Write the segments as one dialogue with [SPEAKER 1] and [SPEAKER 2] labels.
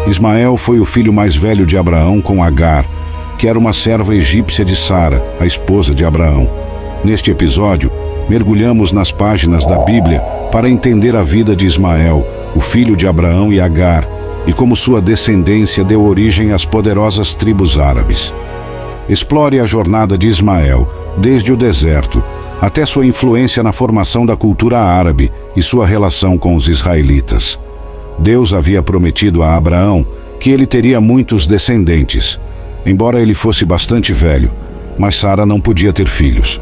[SPEAKER 1] Ismael foi o filho mais velho de Abraão com Agar, que era uma serva egípcia de Sara, a esposa de Abraão. Neste episódio, mergulhamos nas páginas da Bíblia para entender a vida de Ismael, o filho de Abraão e Agar, e como sua descendência deu origem às poderosas tribos árabes. Explore a jornada de Ismael, desde o deserto, até sua influência na formação da cultura árabe e sua relação com os israelitas. Deus havia prometido a Abraão que ele teria muitos descendentes, embora ele fosse bastante velho, mas Sara não podia ter filhos.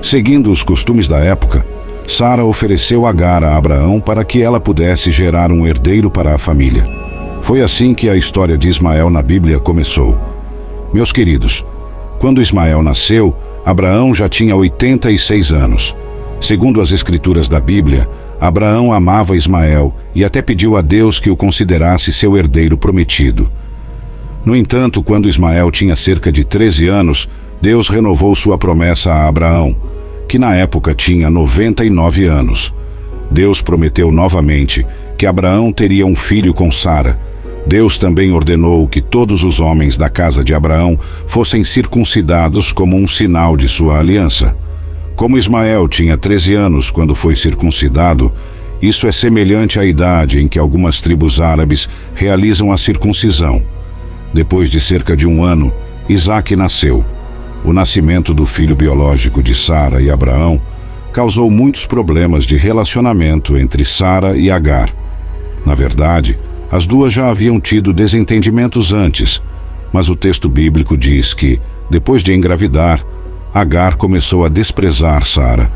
[SPEAKER 1] Seguindo os costumes da época, Sara ofereceu Agar a Abraão para que ela pudesse gerar um herdeiro para a família. Foi assim que a história de Ismael na Bíblia começou. Meus queridos, quando Ismael nasceu, Abraão já tinha 86 anos. Segundo as escrituras da Bíblia, Abraão amava Ismael e até pediu a Deus que o considerasse seu herdeiro prometido. No entanto, quando Ismael tinha cerca de 13 anos, Deus renovou sua promessa a Abraão, que na época tinha 99 anos. Deus prometeu novamente que Abraão teria um filho com Sara. Deus também ordenou que todos os homens da casa de Abraão fossem circuncidados como um sinal de sua aliança. Como Ismael tinha 13 anos quando foi circuncidado, isso é semelhante à idade em que algumas tribos árabes realizam a circuncisão. Depois de cerca de um ano, Isaque nasceu. O nascimento do filho biológico de Sara e Abraão causou muitos problemas de relacionamento entre Sara e Agar. Na verdade, as duas já haviam tido desentendimentos antes, mas o texto bíblico diz que, depois de engravidar, Agar começou a desprezar Sara.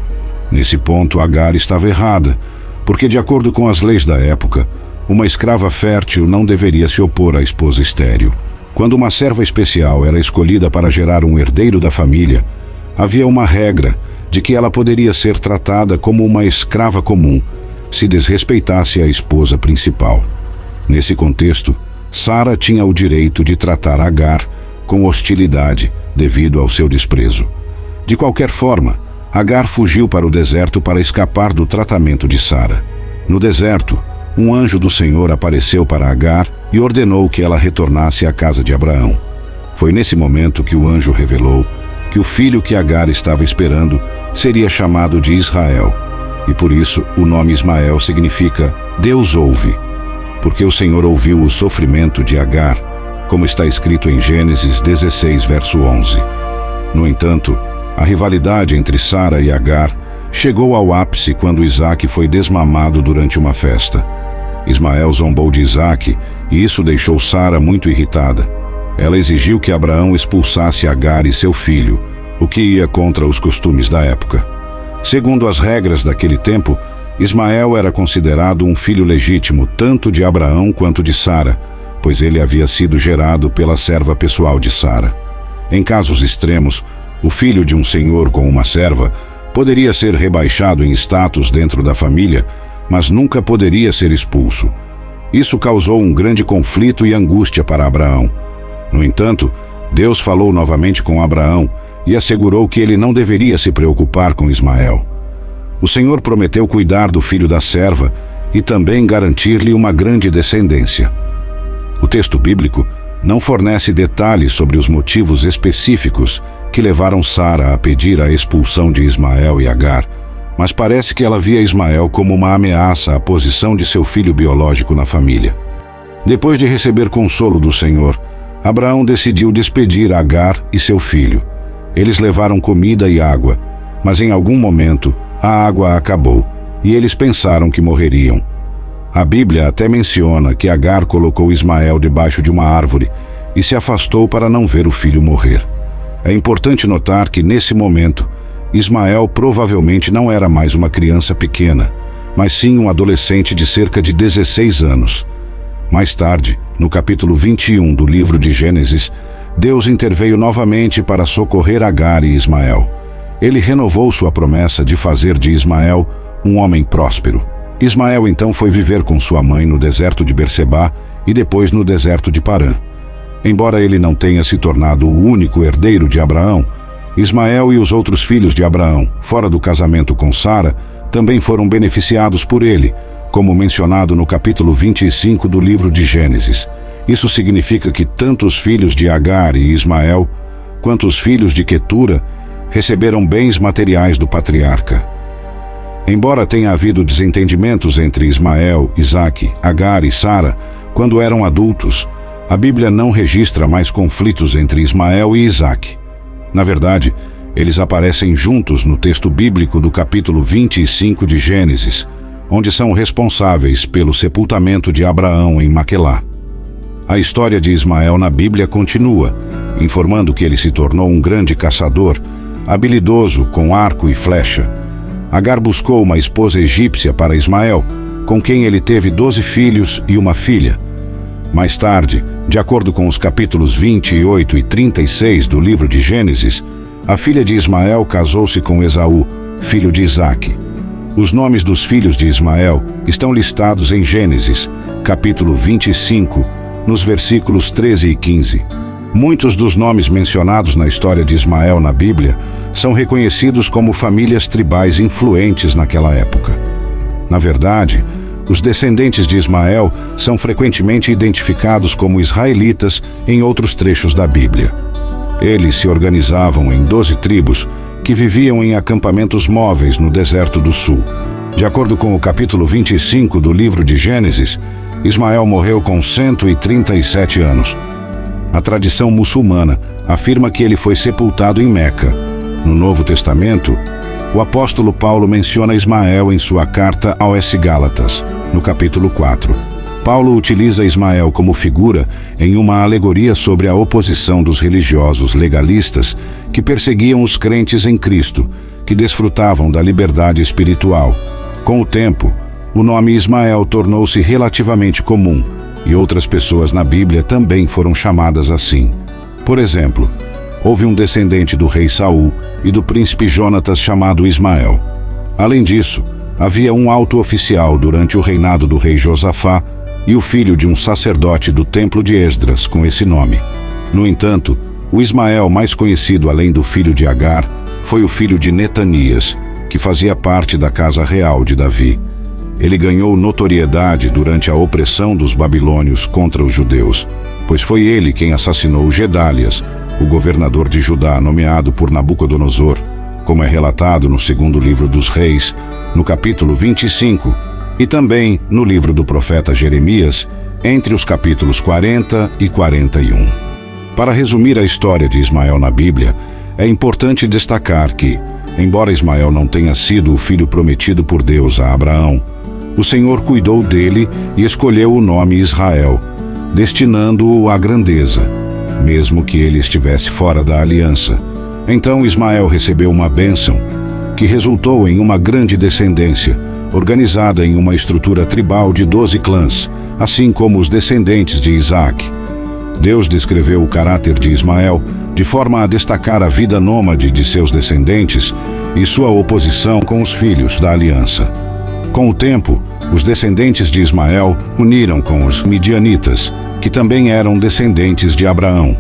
[SPEAKER 1] Nesse ponto, Agar estava errada, porque, de acordo com as leis da época, uma escrava fértil não deveria se opor à esposa estéril. Quando uma serva especial era escolhida para gerar um herdeiro da família, havia uma regra de que ela poderia ser tratada como uma escrava comum, se desrespeitasse a esposa principal. Nesse contexto, Sara tinha o direito de tratar Agar com hostilidade devido ao seu desprezo. De qualquer forma, Agar fugiu para o deserto para escapar do tratamento de Sara. No deserto, um anjo do Senhor apareceu para Agar e ordenou que ela retornasse à casa de Abraão. Foi nesse momento que o anjo revelou que o filho que Agar estava esperando seria chamado de Israel, e por isso o nome Ismael significa Deus ouve, porque o Senhor ouviu o sofrimento de Agar, como está escrito em Gênesis 16, verso 11. No entanto, a rivalidade entre Sara e Agar chegou ao ápice quando Isaque foi desmamado durante uma festa. Ismael zombou de Isaque e isso deixou Sara muito irritada. Ela exigiu que Abraão expulsasse Agar e seu filho, o que ia contra os costumes da época. Segundo as regras daquele tempo, Ismael era considerado um filho legítimo tanto de Abraão quanto de Sara, pois ele havia sido gerado pela serva pessoal de Sara. Em casos extremos, o filho de um senhor com uma serva poderia ser rebaixado em status dentro da família, mas nunca poderia ser expulso. Isso causou um grande conflito e angústia para Abraão. No entanto, Deus falou novamente com Abraão e assegurou que ele não deveria se preocupar com Ismael. O Senhor prometeu cuidar do filho da serva e também garantir-lhe uma grande descendência. O texto bíblico não fornece detalhes sobre os motivos específicos que levaram Sara a pedir a expulsão de Ismael e Agar, mas parece que ela via Ismael como uma ameaça à posição de seu filho biológico na família. Depois de receber consolo do Senhor, Abraão decidiu despedir Agar e seu filho. Eles levaram comida e água, mas em algum momento a água acabou e eles pensaram que morreriam. A Bíblia até menciona que Agar colocou Ismael debaixo de uma árvore e se afastou para não ver o filho morrer. É importante notar que, nesse momento, Ismael provavelmente não era mais uma criança pequena, mas sim um adolescente de cerca de 16 anos. Mais tarde, no capítulo 21 do livro de Gênesis, Deus interveio novamente para socorrer Agar e Ismael. Ele renovou sua promessa de fazer de Ismael um homem próspero. Ismael então foi viver com sua mãe no deserto de Bersebá e depois no deserto de Parã. Embora ele não tenha se tornado o único herdeiro de Abraão, Ismael e os outros filhos de Abraão, fora do casamento com Sara, também foram beneficiados por ele, como mencionado no capítulo 25 do livro de Gênesis. Isso significa que tanto os filhos de Agar e Ismael, quanto os filhos de Quetura, receberam bens materiais do patriarca. Embora tenha havido desentendimentos entre Ismael, Isaque, Agar e Sara quando eram adultos, a Bíblia não registra mais conflitos entre Ismael e Isaque. Na verdade, eles aparecem juntos no texto bíblico do capítulo 25 de Gênesis, onde são responsáveis pelo sepultamento de Abraão em Maquelá. A história de Ismael na Bíblia continua, informando que ele se tornou um grande caçador, habilidoso com arco e flecha. Agar buscou uma esposa egípcia para Ismael, com quem ele teve 12 filhos e uma filha. Mais tarde, de acordo com os capítulos 28 e 36 do livro de Gênesis, a filha de Ismael casou-se com Esaú, filho de Isaque. Os nomes dos filhos de Ismael estão listados em Gênesis, capítulo 25, nos versículos 13 e 15. Muitos dos nomes mencionados na história de Ismael na Bíblia são reconhecidos como famílias tribais influentes naquela época. Na verdade, os descendentes de Ismael são frequentemente identificados como israelitas em outros trechos da Bíblia. Eles se organizavam em 12 tribos que viviam em acampamentos móveis no deserto do sul. De acordo com o capítulo 25 do livro de Gênesis, Ismael morreu com 137 anos. A tradição muçulmana afirma que ele foi sepultado em Meca. No Novo Testamento, o apóstolo Paulo menciona Ismael em sua carta aos Gálatas, no capítulo 4. Paulo utiliza Ismael como figura em uma alegoria sobre a oposição dos religiosos legalistas que perseguiam os crentes em Cristo, que desfrutavam da liberdade espiritual. Com o tempo, o nome Ismael tornou-se relativamente comum, e outras pessoas na Bíblia também foram chamadas assim. Por exemplo, houve um descendente do rei Saul e do príncipe Jonatas chamado Ismael. Além disso, havia um alto oficial durante o reinado do rei Josafá e o filho de um sacerdote do templo de Esdras com esse nome. No entanto, o Ismael mais conhecido além do filho de Agar foi o filho de Netanias, que fazia parte da casa real de Davi. Ele ganhou notoriedade durante a opressão dos babilônios contra os judeus, pois foi ele quem assassinou Gedálias, o governador de Judá nomeado por Nabucodonosor, como é relatado no segundo livro dos Reis, no capítulo 25, e também no livro do profeta Jeremias, entre os capítulos 40 e 41. Para resumir a história de Ismael na Bíblia, é importante destacar que, embora Ismael não tenha sido o filho prometido por Deus a Abraão, o Senhor cuidou dele e escolheu o nome Israel, destinando-o à grandeza, mesmo que ele estivesse fora da aliança. Então Ismael recebeu uma bênção, que resultou em uma grande descendência, organizada em uma estrutura tribal de 12 clãs, assim como os descendentes de Isaque. Deus descreveu o caráter de Ismael de forma a destacar a vida nômade de seus descendentes e sua oposição com os filhos da aliança. Com o tempo, os descendentes de Ismael uniram com os midianitas, que também eram descendentes de Abraão.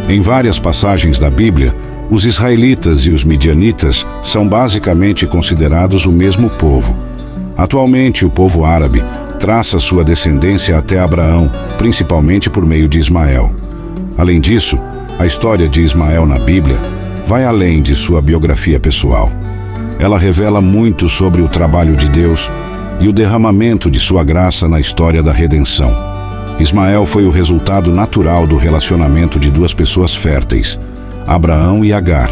[SPEAKER 1] Em várias passagens da Bíblia, os israelitas e os midianitas são basicamente considerados o mesmo povo. Atualmente, o povo árabe traça sua descendência até Abraão, principalmente por meio de Ismael. Além disso, a história de Ismael na Bíblia vai além de sua biografia pessoal. Ela revela muito sobre o trabalho de Deus e o derramamento de sua graça na história da redenção. Ismael foi o resultado natural do relacionamento de duas pessoas férteis, Abraão e Agar.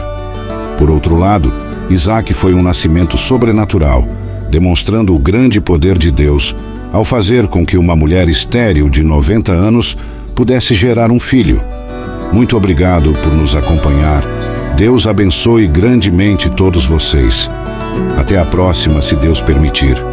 [SPEAKER 1] Por outro lado, Isaque foi um nascimento sobrenatural, demonstrando o grande poder de Deus ao fazer com que uma mulher estéril de 90 anos pudesse gerar um filho. Muito obrigado por nos acompanhar. Deus abençoe grandemente todos vocês. Até a próxima, se Deus permitir.